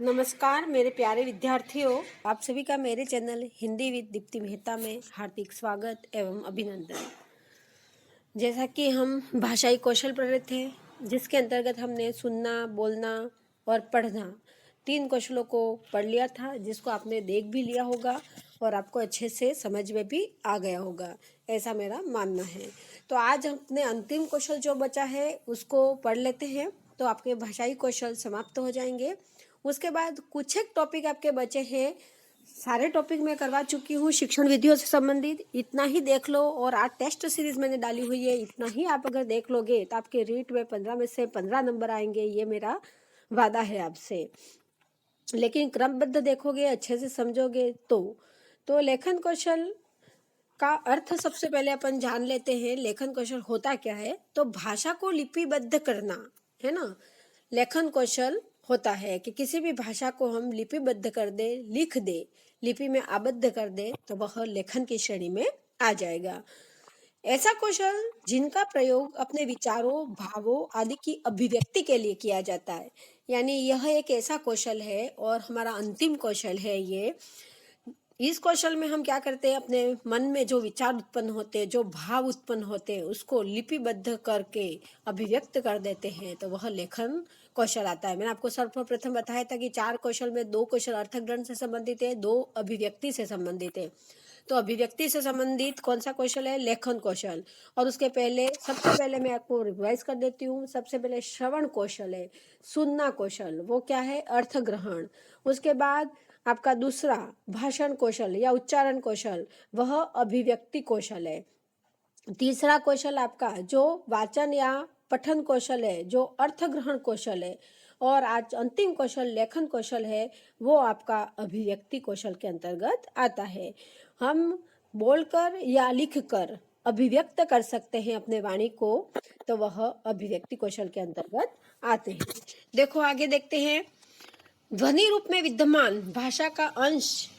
नमस्कार मेरे प्यारे विद्यार्थियों, आप सभी का मेरे चैनल हिंदी विद दीप्ति मेहता में हार्दिक स्वागत एवं अभिनंदन। जैसा कि हम भाषाई कौशल पढ़ रहे थे, जिसके अंतर्गत हमने सुनना, बोलना और पढ़ना 3 कौशलों को पढ़ लिया था, जिसको आपने देख भी लिया होगा और आपको अच्छे से समझ में भी आ गया होगा, ऐसा मेरा मानना है। तो आज अपने अंतिम कौशल जो बचा है उसको पढ़ लेते हैं, तो आपके भाषाई कौशल समाप्त हो जाएंगे। उसके बाद कुछ एक टॉपिक आपके बचे हैं, सारे टॉपिक मैं करवा चुकी हूँ शिक्षण विधियों से संबंधित। इतना ही देख लो, और आज टेस्ट सीरीज मैंने डाली हुई है, इतना ही आप अगर देख लोगे तो आपके रीट में 15 में से 15 नंबर आएंगे, ये मेरा वादा है आपसे। लेकिन क्रमबद्ध देखोगे, अच्छे से समझोगे तो लेखन कौशल का अर्थ सबसे पहले अपन जान लेते हैं। लेखन कौशल होता क्या है? तो भाषा को लिपिबद्ध करना है ना, लेखन कौशल होता है कि किसी भी भाषा को हम लिपिबद्ध कर दे, लिख दे, लिपि में आबद्ध कर दे, तो वह लेखन की श्रेणी में आ जाएगा। ऐसा कौशल जिनका प्रयोग अपने विचारों, भावों आदि की अभिव्यक्ति के लिए किया जाता है, यानी यह एक ऐसा कौशल है और हमारा अंतिम कौशल है ये। इस कौशल में हम क्या करते हैं, अपने मन में जो विचार उत्पन्न होते हैं, जो भाव उत्पन्न होते हैं, उसको लिपिबद्ध करके अभिव्यक्त कर देते हैं, तो वह लेखन कौशल आता है। मैंने आपको सर्वप्रथम बताया था कि 4 कौशल में 2 कौशल अर्थग्रहण से संबंधित है, 2 अभिव्यक्ति से संबंधित है। तो अभिव्यक्ति से संबंधित कौन सा कौशल है? लेखन कौशल। और उसके पहले सबसे पहले मैं आपको रिवाइज कर देती हूँ। सबसे पहले श्रवण कौशल है, सुनना कौशल, वो क्या है? अर्थ ग्रहण। उसके बाद आपका दूसरा भाषण कौशल या उच्चारण कौशल, वह अभिव्यक्ति कौशल है। तीसरा कौशल आपका जो वाचन या पठन कौशल है, जो अर्थ ग्रहण कौशल है। और आज अंतिम कौशल लेखन कौशल है, वो आपका अभिव्यक्ति कौशल के अंतर्गत आता है। हम बोलकर या लिखकर अभिव्यक्त कर सकते हैं अपने वाणी को, तो वह अभिव्यक्ति कौशल के अंतर्गत आते हैं। देखो आगे देखते हैं। ध्वनि रूप में विद्यमान भाषा का अंश,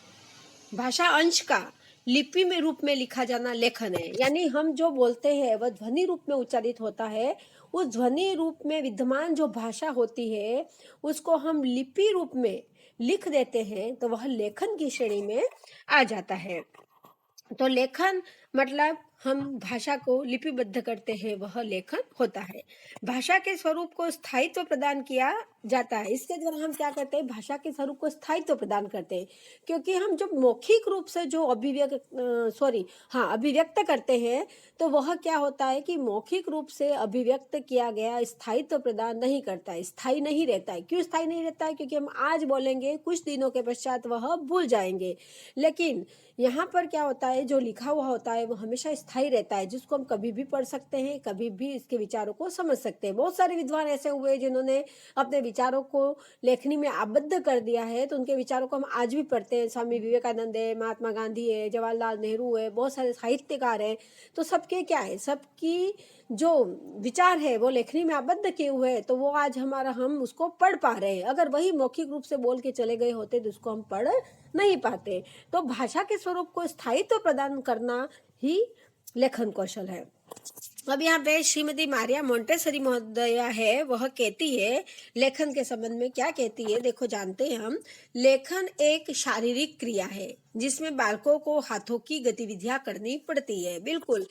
भाषा अंश का लिपि में रूप में लिखा जाना लेखन है। यानी हम जो बोलते हैं वह ध्वनि रूप में उच्चारित होता है। उस ध्वनि रूप में विद्यमान जो भाषा होती है, उसको हम लिपि रूप में लिख देते हैं, तो वह लेखन की श्रेणी में आ जाता है। तो लेखन मतलब हम भाषा को लिपिबद्ध करते हैं, वह लेखन होता है। भाषा के स्वरूप को स्थायित्व प्रदान किया जाता है। इसके द्वारा हम क्या करते हैं? भाषा के स्वरूप को स्थायित्व प्रदान करते हैं, क्योंकि हम जब मौखिक रूप से जो अभिव्यक्त करते हैं, तो वह क्या होता है कि मौखिक रूप से अभिव्यक्त किया गया स्थायित्व प्रदान नहीं करता है, स्थायी नहीं रहता है। क्यों स्थायी नहीं रहता है? क्योंकि हम आज बोलेंगे, कुछ दिनों के पश्चात वह भूल जाएंगे। लेकिन यहाँ पर क्या होता है, जो लिखा हुआ होता है वो हमेशा स्थायी रहता है, जिसको हम कभी भी पढ़ सकते हैं, कभी भी इसके विचारों को समझ सकते हैं। बहुत सारे विद्वान ऐसे हुए जिन्होंने अपने विचारों को लेखनी में आबद्ध कर दिया है, तो उनके विचारों को हम आज भी पढ़ते हैं। स्वामी विवेकानंद है, महात्मा गांधी है, जवाहरलाल नेहरू है, बहुत सारे साहित्यकार हैं। तो सबके क्या है, सबकी जो विचार है वो लेखनी में आबद्ध किए हुए हैं, तो वो आज हम उसको पढ़ पा रहे हैं। अगर वही मौखिक रूप से बोल के चले गए होते तो उसको हम पढ़ नहीं पाते। तो भाषा के स्वरूप को स्थायित्व प्रदान करना ही लेखन कौशल है। अब यहाँ पे श्रीमती मारिया मोंटेसरी महोदया है, वह कहती है लेखन के संबंध में क्या कहती है, देखो जानते हैं हम। लेखन एक शारीरिक क्रिया है जिसमें बालकों को हाथों की गतिविधियां करनी पड़ती है। बिल्कुल,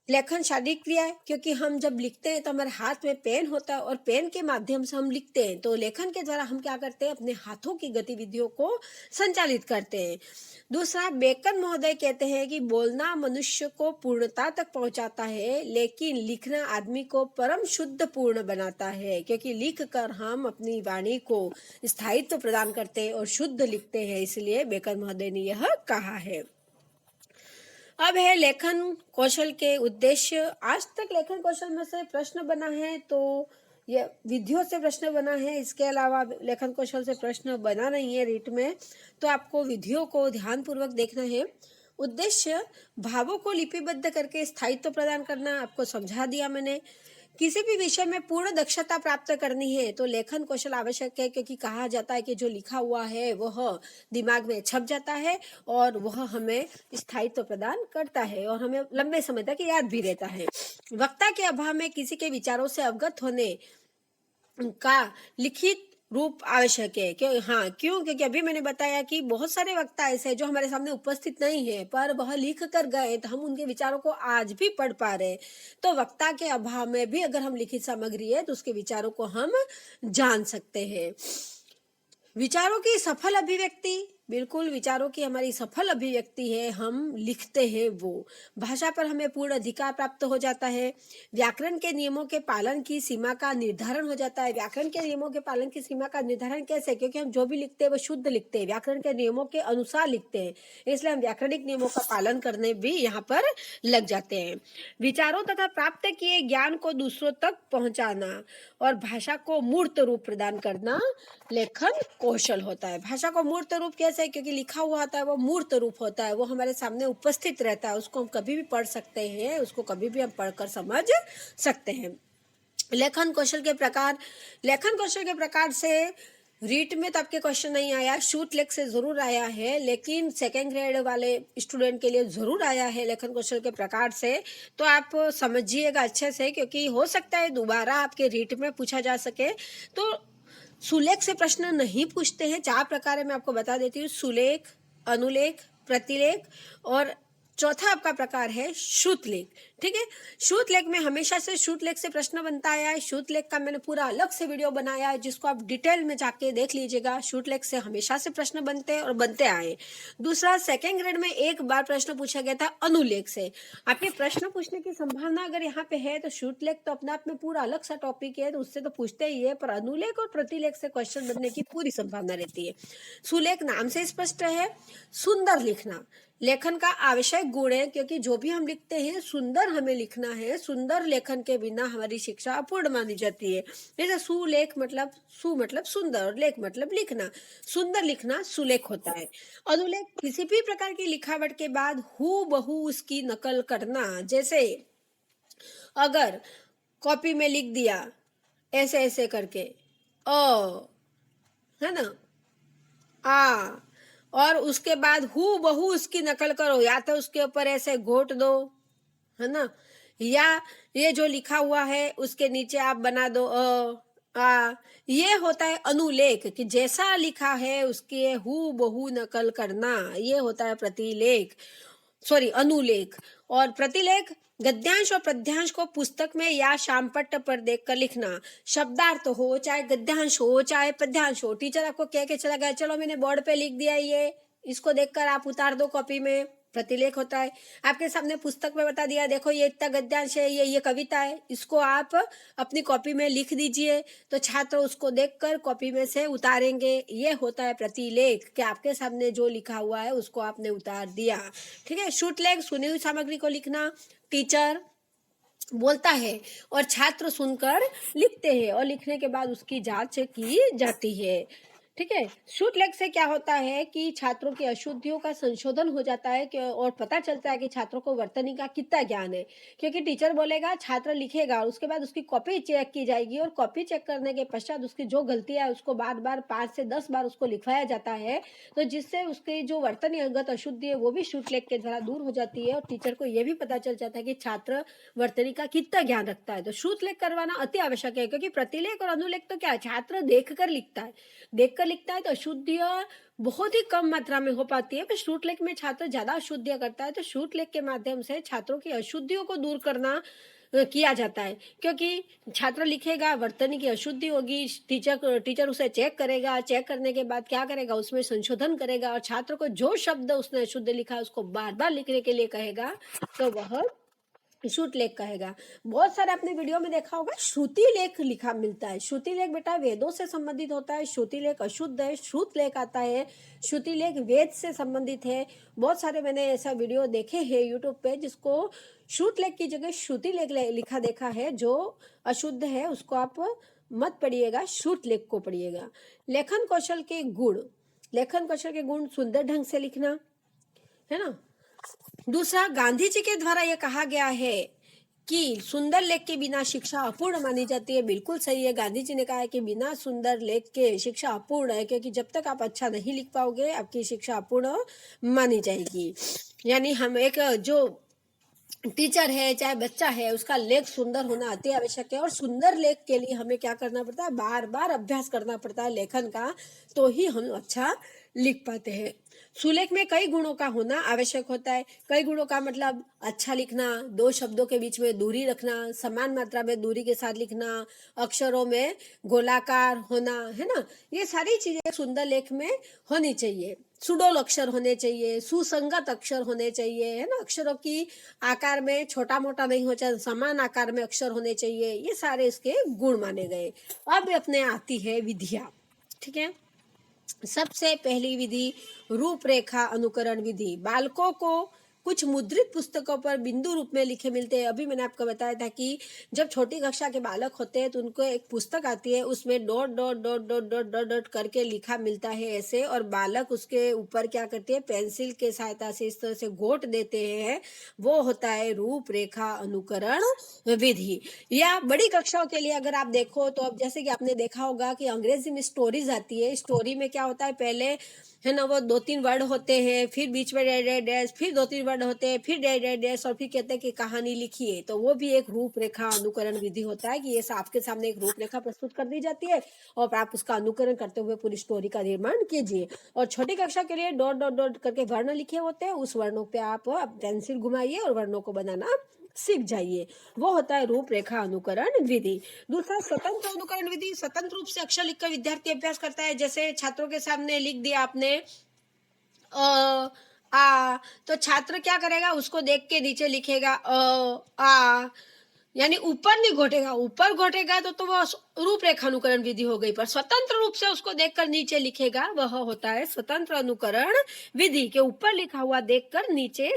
लेखन शारीरिक क्रिया है, क्योंकि हम जब लिखते हैं तो हमारे हाथ में पेन होता है और पेन के माध्यम से हम लिखते हैं। तो लेखन के द्वारा हम क्या करते हैं? अपने हाथों की गतिविधियों को संचालित करते हैं। दूसरा, बेकन महोदय कहते हैं कि बोलना मनुष्य को पूर्णता तक पहुंचाता है, लेकिन लिखना आदमी को परम शुद्ध पूर्ण बनाता है, क्योंकि लिख कर हम अपनी वाणी को स्थायित्व प्रदान करते हैं और शुद्ध लिखते हैं। इसलिए बेकन महोदय ने यह कहा है। अब है लेखन कौशल के उद्देश्य। आज तक लेखन कौशल में से प्रश्न बना है, तो ये विधियों से प्रश्न बना है, इसके अलावा लेखन कौशल से प्रश्न बना नहीं है रीट में। तो आपको विधियों को ध्यानपूर्वक देखना है। उद्देश्य, भावों को लिपिबद्ध करके स्थायित्व प्रदान करना, आपको समझा दिया मैंने। किसी भी विषय में पूर्ण दक्षता प्राप्त करनी है तो लेखन कौशल आवश्यक है, क्योंकि कहा जाता है कि जो लिखा हुआ है वह दिमाग में छप जाता है और वह हमें स्थायित्व प्रदान करता है और हमें लंबे समय तक याद भी रहता है। वक्ता के अभाव में किसी के विचारों से अवगत होने का लिखित रूप आवश्यक है। क्यों? हाँ, क्यों? क्योंकि अभी मैंने बताया कि बहुत सारे वक्ता ऐसे हैं जो हमारे सामने उपस्थित नहीं है, पर वह लिख कर गए तो हम उनके विचारों को आज भी पढ़ पा रहे हैं। तो वक्ता के अभाव में भी अगर हम लिखित सामग्री है तो उसके विचारों को हम जान सकते हैं। विचारों की सफल अभिव्यक्ति, बिल्कुल विचारों की हमारी सफल अभिव्यक्ति है, हम लिखते हैं वो। भाषा पर हमें पूर्ण अधिकार प्राप्त हो जाता है। व्याकरण के नियमों के पालन की सीमा का निर्धारण हो जाता है। व्याकरण के नियमों के पालन की सीमा का निर्धारण कैसे? क्योंकि हम जो भी लिखते हैं वो शुद्ध लिखते हैं, व्याकरण के नियमों के अनुसार लिखते हैं, इसलिए हम व्याकरणिक नियमों का पालन करने भी यहाँ पर लग जाते हैं। विचारों तथा प्राप्त किए ज्ञान को दूसरों तक पहुंचाना और भाषा को मूर्त रूप प्रदान करना लेखन कौशल होता है। भाषा को मूर्त रूप कैसे? क्योंकि लिखा हुआ होता है वो मूर्त रूप होता है, वो हमारे सामने उपस्थित रहता है, उसको हम कभी भी पढ़ सकते हैं, उसको कभी भी हम पढ़कर समझ सकते हैं। लेखन कौशल के प्रकार, लेखन कौशल के प्रकार से रीट में तो आपके क्वेश्चन नहीं आया, शूट लेख से जरूर आया है, लेकिन सेकेंड ग्रेड वाले स्टूडेंट के लिए जरूर आया है लेखन कौशल के प्रकार से। तो आप समझिएगा अच्छे से, क्योंकि हो सकता है दोबारा आपके रीट में पूछा जा सके। तो सुलेख से प्रश्न नहीं पूछते हैं। 4 प्रकार है, मैं आपको बता देती हूँ। सुलेख, अनुलेख, प्रतिलेख और चौथा आपका प्रकार है श्रुतलेख। ठीक है, श्रुतलेख में हमेशा से श्रुतलेख से प्रश्न बनता आया है। श्रुतलेख का मैंने पूरा अलग से वीडियो बनाया है, जिसको आप डिटेल में जाके देख लीजिएगा। श्रुतलेख से हमेशा से प्रश्न बनते हैं और बनते आए। दूसरा, सेकेंड ग्रेड में एक बार प्रश्न पूछा गया था अनुलेख से। आपके प्रश्न पूछने की संभावना अगर यहाँ पे है तो श्रुतलेख तो अपने आप में पूरा अलग सा टॉपिक है, तो उससे तो पूछते ही है, पर अनुलेख और प्रतिलेख से क्वेश्चन बनने की पूरी संभावना रहती है। सुलेख नाम से स्पष्ट है, सुंदर लिखना लेखन का आवश्यक गुण है, क्योंकि जो भी हम लिखते हैं सुंदर हमें लिखना है। सुंदर लेखन के बिना हमारी शिक्षा अपूर्ण मानी जाती है। जैसे सुलेख मतलब, सु मतलब सुंदर और लेख मतलब लिखना, सुंदर लिखना सुलेख होता है। अनुलेख किसी भी प्रकार की लिखावट के बाद हू बहू उसकी नकल करना। जैसे अगर कॉपी में लिख दिया ऐसे ऐसे करके है ना, आ, और उसके बाद हू बहू उसकी नकल करो, या तो उसके ऊपर ऐसे घोट दो, है ना, या ये जो लिखा हुआ है उसके नीचे आप बना दो आ, ये होता है अनुलेख, कि जैसा लिखा है उसके हू बहू नकल करना, ये होता है प्रतिलेख, सॉरी अनुलेख। और प्रतिलेख गद्यांश और पद्यांश को पुस्तक में या शामपट्ट पर देखकर लिखना। शब्दार्थ हो, चाहे गद्यांश हो चाहे पद्यांश हो, टीचर आपको कह के चला गया चलो मैंने बोर्ड पे लिख दिया, ये इसको देखकर आप उतार दो कॉपी में, प्रतिलेख होता है। आपके सामने पुस्तक में बता दिया देखो ये इतना गद्यांश है, ये कविता है, इसको आप अपनी कॉपी में लिख दीजिए, तो छात्र उसको देखकर कॉपी में से उतारेंगे, ये होता है प्रतिलेख, कि आपके सामने जो लिखा हुआ है उसको आपने उतार दिया। ठीक है, श्रुतलेख सुनी हुई सामग्री को लिखना, टीचर बोलता है और छात्र सुनकर लिखते हैं, और लिखने के बाद उसकी जांच की जाती है। ठीक है, श्रुतलेख से क्या होता है कि छात्रों की अशुद्धियों का संशोधन हो जाता है, और पता चलता है कि छात्रों को वर्तनी का कितना ज्ञान है। क्योंकि टीचर बोलेगा, छात्र लिखेगा, उसके बाद उसकी कॉपी चेक की जाएगी, और कॉपी चेक करने के पश्चात उसकी जो गलतियां है उसको बार बार 5 से 10 बार उसको लिखवाया जाता है, तो जिससे उसकी जो वर्तनीगत अशुद्धि है वो भी श्रुतलेख के द्वारा दूर हो जाती है, और टीचर को यह भी पता चल जाता है कि छात्र वर्तनी का कितना ज्ञान रखता है। तो श्रुतलेख करवाना अति आवश्यक है, क्योंकि प्रतिलेख और अनुलेख तो क्या है, छात्र देखकर लिखता है, देखकर लिखता है तो अशुद्धियां बहुत ही कम मात्रा में हो पाती है, पर श्रुतलेख में छात्र ज्यादा अशुद्धियां करता है, तो श्रुतलेख के माध्यम से छात्रों की अशुद्धियों को दूर करना किया जाता है। क्योंकि छात्र लिखेगा, वर्तनी की अशुद्धि होगी, टीचर उसे चेक करेगा, चेक करने के बाद क्या करेगा, उसमें संशोधन करेगा, और छात्र को जो शब्द उसने अशुद्ध लिखा उसको बार बार लिखने के लिए कहेगा, तो वह श्रुतलेख कहेगा। बहुत सारे आपने वीडियो में देखा होगा श्रुति लेख लिखा मिलता है। श्रुति लेख बेटा वेदों से संबंधित होता है, श्रुति लेख अशुद्ध है, श्रुतलेख आता है, श्रुति लेख वेद से संबंधित है। बहुत सारे मैंने ऐसा वीडियो देखे हैं यूट्यूब पे, जिसको श्रुतलेख की जगह श्रुति लेख लिखा देखा है। जो अशुद्ध है उसको आप मत पढ़िएगा, श्रुतलेख को पढ़िएगा। लेखन कौशल के गुण, लेखन कौशल के गुण, सुंदर ढंग से लिखना, है ना। दूसरा, गांधी जी के द्वारा यह कहा गया है कि सुंदर लेख के बिना शिक्षा अपूर्ण मानी जाती है। बिल्कुल सही है, गांधी जी ने कहा है कि बिना सुंदर लेख के शिक्षा अपूर्ण है, क्योंकि जब तक आप अच्छा नहीं लिख पाओगे आपकी शिक्षा अपूर्ण मानी जाएगी। यानी हम एक जो टीचर है चाहे बच्चा है, उसका लेख सुंदर होना अति आवश्यक है। और सुंदर लेख के लिए हमें क्या करना पड़ता है, बार बार अभ्यास करना पड़ता है लेखन का, तो ही हम अच्छा लिख पाते हैं। सुलेख में कई गुणों का होना आवश्यक होता है। कई गुणों का मतलब अच्छा लिखना, दो शब्दों के बीच में दूरी रखना, समान मात्रा में दूरी के साथ लिखना, अक्षरों में गोलाकार होना, है ना, ये सारी चीजें सुंदर लेख में होनी चाहिए। सुडोल अक्षर होने चाहिए, सुसंगत अक्षर होने चाहिए, है ना, अक्षरों की आकार में छोटा मोटा नहीं हो चाहिए, समान आकार में अक्षर होने चाहिए। ये सारे इसके गुण माने गए। अब अपने आती है विधियां, ठीक है। सबसे पहली विधि रूपरेखा अनुकरण विधि। बालकों को कुछ मुद्रित पुस्तकों पर बिंदु रूप में लिखे मिलते हैं। अभी मैंने आपको बताया था कि जब छोटी कक्षा के बालक होते हैं तो उनको एक पुस्तक आती है, उसमें dot dot dot dot dot dot dot करके लिखा मिलता है ऐसे, और बालक उसके ऊपर क्या करते हैं, पेंसिल के सहायता से इस तरह से गोट देते हैं। वो होता है रूपरेखा अनुकरण विधि। या बड़ी कक्षाओं के लिए अगर आप देखो तो अब जैसे कि आपने देखा होगा कि अंग्रेजी में स्टोरीज आती है। स्टोरी में क्या होता है, पहले है ना वो 2-3 वर्ड होते हैं, फिर बीच में डैश डैश डैश, फिर 2-3 वर्ड होते हैं, फिर डैश डैश डैश, और फिर कहते हैं कि कहानी लिखिए। तो वो भी एक रूपरेखा अनुकरण विधि होता है कि ये आपके सामने एक रूपरेखा प्रस्तुत कर दी जाती है और आप उसका अनुकरण करते हुए पूरी स्टोरी का निर्माण कीजिए। और छोटी कक्षा के लिए डॉट डॉट डॉट करके वर्ण लिखे होते हैं, उस वर्णों पे आप पेंसिल घुमाइए और वर्णों को बनाना सीख जाइए। वो होता है रूपरेखा अनुकरण विधि। दूसरा स्वतंत्र अनुकरण विधि। स्वतंत्र रूप से अक्षर लिखकर विद्यार्थी अभ्यास करता है। जैसे छात्रों के सामने लिख दिया आपने आ, तो छात्र क्या करेगा, उसको देख के नीचे लिखेगा आ, यानी ऊपर नहीं घोटेगा। ऊपर घोटेगा तो वो रूपरेखा अनुकरण विधि हो गई, पर स्वतंत्र रूप से उसको देखकर नीचे लिखेगा, वह होता है स्वतंत्र अनुकरण विधि। के ऊपर लिखा हुआ देखकर नीचे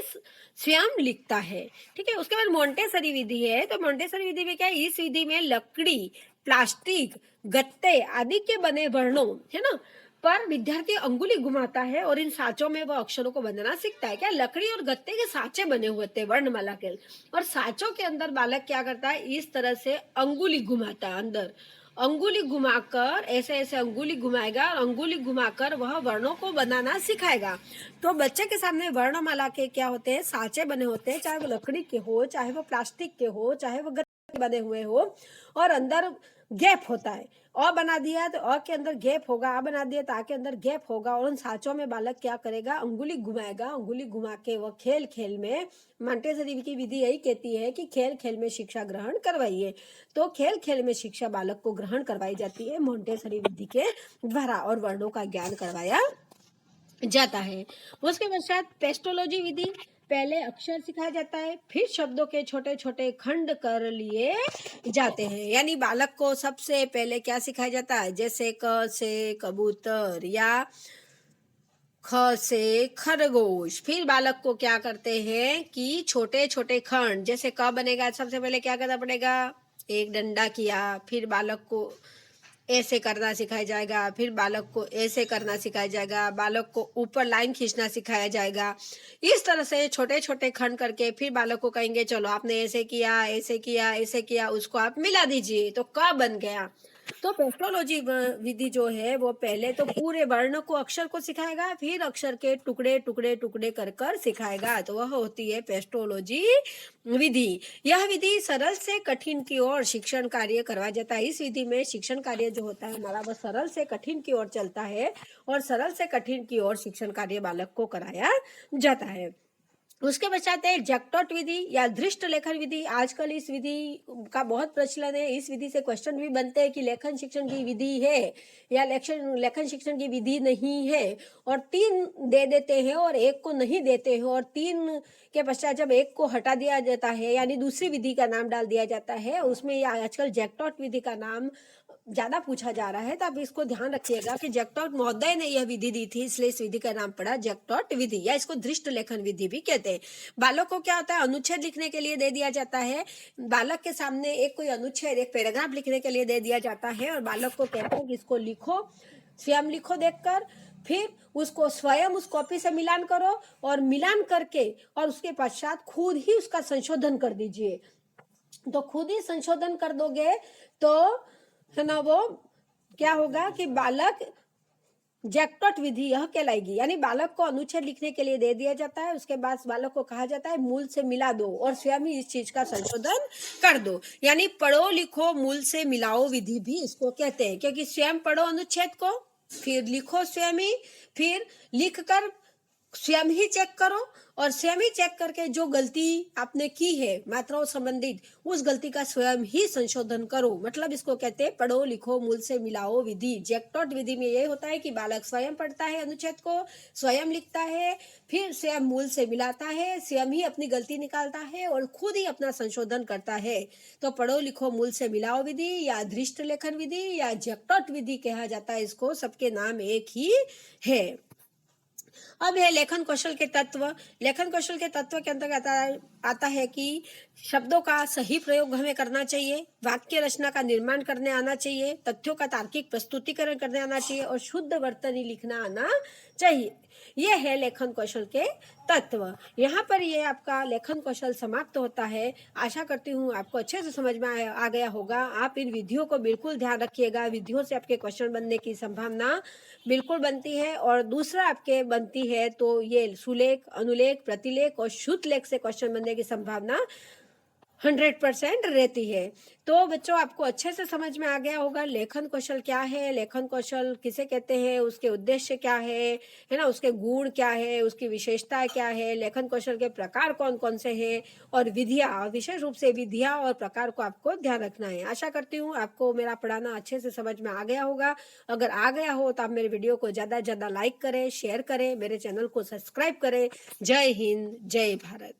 स्वयं लिखता है, ठीक है। उसके बाद मोंटेसरी विधि है। तो मोंटेसरी विधि में क्या है, इस विधि में लकड़ी, प्लास्टिक, गत्ते आदि के बने वर्णों, है ना, पर विद्यार्थी अंगुली घुमाता है और इन साँचों में वह अक्षरों को बनाना सीखता है। क्या लकड़ी और गत्ते के साँचे बने हुए थे वर्णमाला के, और साँचों के अंदर बालक क्या करता है, इस तरह से अंगुली घुमाता है। अंदर अंगुली घुमाकर ऐसे ऐसे अंगुली घुमाएगा और अंगुली घुमाकर वह वर्णों को बनाना सिखाएगा। तो बच्चे के सामने वर्णमाला के क्या होते हैं, साँचे बने होते हैं, चाहे वो लकड़ी के हो, चाहे वो प्लास्टिक के हो, चाहे वो गत्ते के बने हुए हो, और अंदर गैप होता है। अ बना दिया तो अ के अंदर गैप होगा, आ बना दिया तो आ के अंदर गैप होगा, और उन साँचों में बालक क्या करेगा, अंगुली घुमाएगा। अंगुली घुमा के वह खेल खेल में, मोंटेसरी की विधि यही कहती है कि खेल खेल में शिक्षा ग्रहण करवाइए। तो खेल खेल में शिक्षा बालक को ग्रहण करवाई जाती है मोंटेसरी विधि के द्वारा, और वर्णों का ज्ञान करवाया जाता है। उसके पश्चात पेस्टोलॉजी विधि। पहले अक्षर सिखाया जाता है, फिर शब्दों के छोटे छोटे खंड कर लिए जाते हैं। यानी बालक को सबसे पहले क्या सिखाया जाता है, जैसे क से कबूतर या ख से खरगोश। फिर बालक को क्या करते हैं कि छोटे छोटे खंड, जैसे क बनेगा सबसे पहले क्या करना पड़ेगा, एक डंडा किया, फिर बालक को ऐसे करना सिखाया जाएगा, फिर बालक को ऐसे करना सिखाया जाएगा, बालक को ऊपर लाइन खींचना सिखाया जाएगा। इस तरह से छोटे छोटे खंड करके फिर बालक को कहेंगे चलो आपने ऐसे किया, ऐसे किया, ऐसे किया, उसको आप मिला दीजिए तो क बन गया। तो पेस्टोलॉजी विधि जो है वो पहले तो पूरे वर्ण को, अक्षर को सिखाएगा, फिर अक्षर के टुकड़े टुकड़े टुकड़े कर कर सिखाएगा। तो वह होती है पेस्टोलॉजी विधि। यह विधि सरल से कठिन की ओर शिक्षण कार्य करवाया जाता है। इस विधि में शिक्षण कार्य जो होता है हमारा, वह सरल से कठिन की ओर चलता है, और सरल से कठिन की ओर शिक्षण कार्य बालक को कराया जाता है। उसके पश्चात है जैक्टॉट विधि या दृष्ट लेखन विधि। आजकल इस विधि का बहुत प्रचलन है। इस विधि से क्वेश्चन भी बनते हैं कि लेखन शिक्षण की विधि है या लेखन शिक्षण की विधि नहीं है, और 3 दे देते हैं और 1 को नहीं देते हैं, और 3 के पश्चात जब 1 को हटा दिया जाता है यानी दूसरी विधि का नाम डाल दिया जाता है, उसमें आजकल जैक्टॉट विधि का नाम ज्यादा पूछा जा रहा है। तो आप इसको ध्यान रखिएगा कि जैक्टॉट महोदय ने यह विधि दी थी, इसलिए इस विधि का नाम पड़ा जैक्टॉट विधि, या इसको दृष्ट लेखन विधि भी कहते हैं। बालक को क्या होता है, अनुच्छेद लिखने के लिए दे दिया जाता है। बालक के सामने एक कोई अनुच्छेद, एक पैराग्राफ लिखने के लिए दे दिया जाता है, और बालक को कहते हैं कि इसको लिखो, स्वयं लिखो देखकर, फिर उसको स्वयं उस कॉपी से मिलान करो, और मिलान करके और उसके पश्चात खुद ही उसका संशोधन कर दीजिए। तो खुद ही संशोधन कर दोगे तो है ना, वो क्या होगा कि बालक जैक्टॉट विधि यह कहलाएगी। यानी बालक को अनुच्छेद लिखने के लिए दे दिया जाता है, उसके बाद बालक को कहा जाता है मूल से मिला दो और स्वयं ही इस चीज का संशोधन कर दो। यानी पढ़ो लिखो मूल से मिलाओ विधि भी इसको कहते हैं, क्योंकि स्वयं पढ़ो अनुच्छेद को, फिर लिखो स्वयं ही, फिर लिख कर स्वयं ही चेक करो और स्वयं ही चेक करके जो गलती आपने की है मात्राओं संबंधित, उस गलती का स्वयं ही संशोधन करो। मतलब इसको कहते हैं पढ़ो लिखो मूल से मिलाओ विधि। जैक्टॉट विधि में ये होता है कि बालक स्वयं पढ़ता है अनुच्छेद को, स्वयं लिखता है, फिर स्वयं मूल से मिलाता है, स्वयं ही अपनी गलती निकालता है और खुद ही अपना संशोधन करता है। तो पढ़ो लिखो मूल से मिलाओ विधि या दृष्ट लेखन विधि या जैक्टॉट विधि कहा जाता है इसको, सबके नाम एक ही है। अब है लेखन कौशल के तत्व। लेखन कौशल के तत्व के अंतर्गत आता है कि शब्दों का सही प्रयोग हमें करना चाहिए, वाक्य रचना का निर्माण करने आना चाहिए, तथ्यों का तार्किक प्रस्तुतिकरण करने आना चाहिए और शुद्ध वर्तनी लिखना आना चाहिए। ये है लेखन कौशल के तत्व। यहाँ पर ये आपका लेखन कौशल समाप्त होता है। आशा करती हूँ आपको अच्छे से समझ में आ गया होगा। आप इन विधियों को बिल्कुल ध्यान रखिएगा, विधियों से आपके क्वेश्चन बनने की संभावना बिल्कुल बनती है। और दूसरा आपके बनती है तो ये सुलेख, अनुलेख, प्रतिलेख और शुद्ध लेख से क्वेश्चन बनने की संभावना 100% रहती है। तो बच्चों आपको अच्छे से समझ में आ गया होगा लेखन कौशल क्या है, लेखन कौशल किसे कहते हैं, उसके उद्देश्य क्या है ना, उसके गुण क्या है, उसकी विशेषताएं क्या है, लेखन कौशल के प्रकार कौन कौन से हैं और विधियां, विशेष रूप से विधियां और प्रकार को आपको ध्यान रखना है। आशा करती हूँ आपको मेरा पढ़ाना अच्छे से समझ में आ गया होगा। अगर आ गया हो तो आप मेरे वीडियो को ज़्यादा से ज़्यादा लाइक करें, शेयर करें, मेरे चैनल को सब्सक्राइब करें। जय हिंद, जय भारत।